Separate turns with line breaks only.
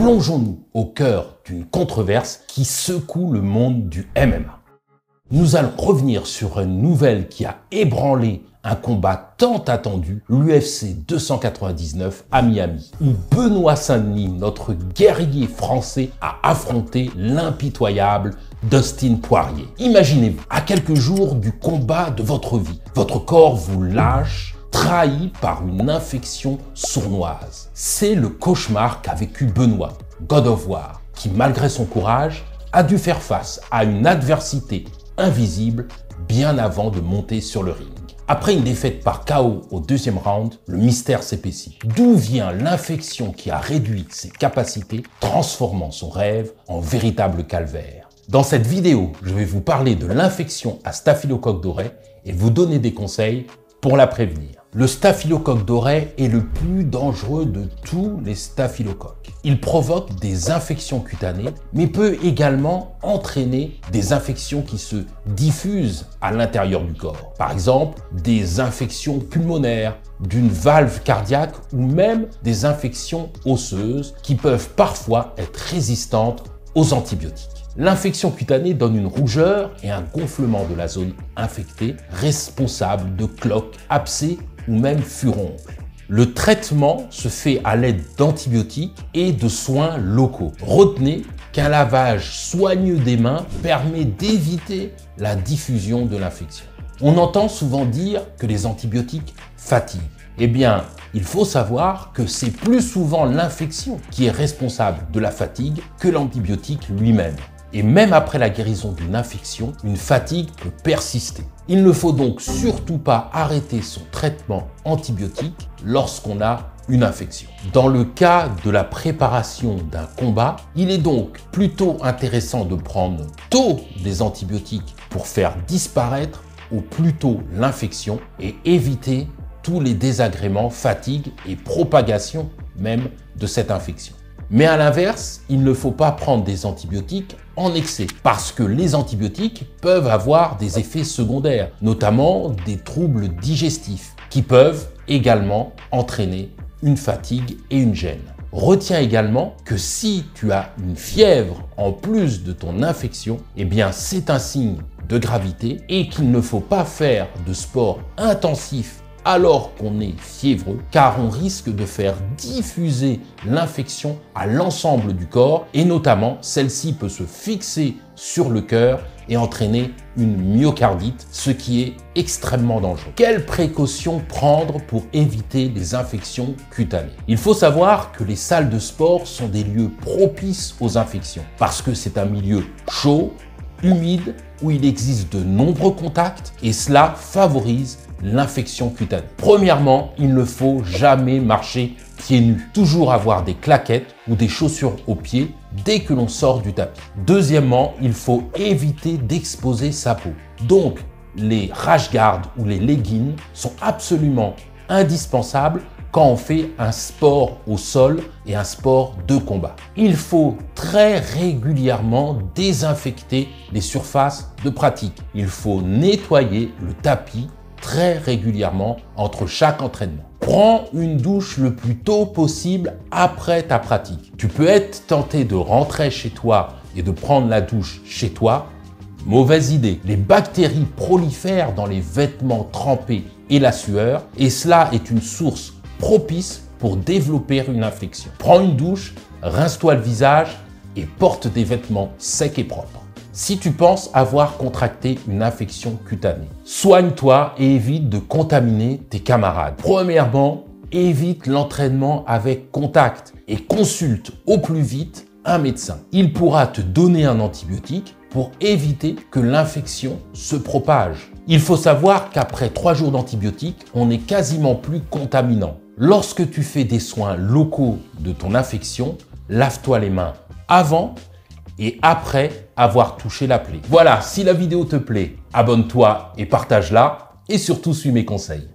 plongeons-nous au cœur d'une controverse qui secoue le monde du MMA. Nous allons revenir sur une nouvelle qui a ébranlé un combat tant attendu, l'UFC 299 à Miami, où Benoît Saint-Denis, notre guerrier français, a affronté l'impitoyable Dustin Poirier. Imaginez-vous, à quelques jours du combat de votre vie, votre corps vous lâche, trahi par une infection sournoise. C'est le cauchemar qu'a vécu Benoît, God of War, qui malgré son courage, a dû faire face à une adversité invisible bien avant de monter sur le ring. Après une défaite par KO au deuxième round, le mystère s'épaissit. D'où vient l'infection qui a réduit ses capacités, transformant son rêve en véritable calvaire? Dans cette vidéo, je vais vous parler de l'infection à staphylocoque doré et vous donner des conseils pour la prévenir. Le staphylocoque doré est le plus dangereux de tous les staphylocoques. Il provoque des infections cutanées, mais peut également entraîner des infections qui se diffusent à l'intérieur du corps. Par exemple, des infections pulmonaires, d'une valve cardiaque ou même des infections osseuses qui peuvent parfois être résistantes aux antibiotiques. L'infection cutanée donne une rougeur et un gonflement de la zone infectée, responsable de cloques, abcès ou même furoncles. Le traitement se fait à l'aide d'antibiotiques et de soins locaux. Retenez qu'un lavage soigneux des mains permet d'éviter la diffusion de l'infection. On entend souvent dire que les antibiotiques fatiguent. Eh bien, il faut savoir que c'est plus souvent l'infection qui est responsable de la fatigue que l'antibiotique lui-même. Et même après la guérison d'une infection, une fatigue peut persister. Il ne faut donc surtout pas arrêter son traitement antibiotique lorsqu'on a une infection. Dans le cas de la préparation d'un combat, il est donc plutôt intéressant de prendre tôt des antibiotiques pour faire disparaître au plus tôt l'infection et éviter tous les désagréments, fatigue et propagation même de cette infection. Mais à l'inverse, il ne faut pas prendre des antibiotiques en excès parce que les antibiotiques peuvent avoir des effets secondaires, notamment des troubles digestifs qui peuvent également entraîner une fatigue et une gêne. Retiens également que si tu as une fièvre en plus de ton infection, eh bien c'est un signe de gravité et qu'il ne faut pas faire de sport intensif alors qu'on est fiévreux, car on risque de faire diffuser l'infection à l'ensemble du corps et notamment celle-ci peut se fixer sur le cœur et entraîner une myocardite, ce qui est extrêmement dangereux. Quelles précautions prendre pour éviter les infections cutanées? Il faut savoir que les salles de sport sont des lieux propices aux infections parce que c'est un milieu chaud, humide, où il existe de nombreux contacts et cela favorise l'infection cutanée. Premièrement, il ne faut jamais marcher pieds nus. Toujours avoir des claquettes ou des chaussures aux pieds dès que l'on sort du tapis. Deuxièmement, il faut éviter d'exposer sa peau. Donc, les rash guards ou les leggings sont absolument indispensables quand on fait un sport au sol et un sport de combat. Il faut très régulièrement désinfecter les surfaces de pratique. Il faut nettoyer le tapis très régulièrement entre chaque entraînement. Prends une douche le plus tôt possible après ta pratique. Tu peux être tenté de rentrer chez toi et de prendre la douche chez toi. Mauvaise idée. Les bactéries prolifèrent dans les vêtements trempés et la sueur et cela est une source propice pour développer une infection. Prends une douche, rince-toi le visage et porte des vêtements secs et propres. Si tu penses avoir contracté une infection cutanée, soigne-toi et évite de contaminer tes camarades. Premièrement, évite l'entraînement avec contact et consulte au plus vite un médecin. Il pourra te donner un antibiotique pour éviter que l'infection se propage. Il faut savoir qu'après 3 jours d'antibiotiques, on n'est quasiment plus contaminant. Lorsque tu fais des soins locaux de ton infection, lave-toi les mains avant et après avoir touché la plaie. Voilà, si la vidéo te plaît, abonne-toi et partage-la et surtout suis mes conseils.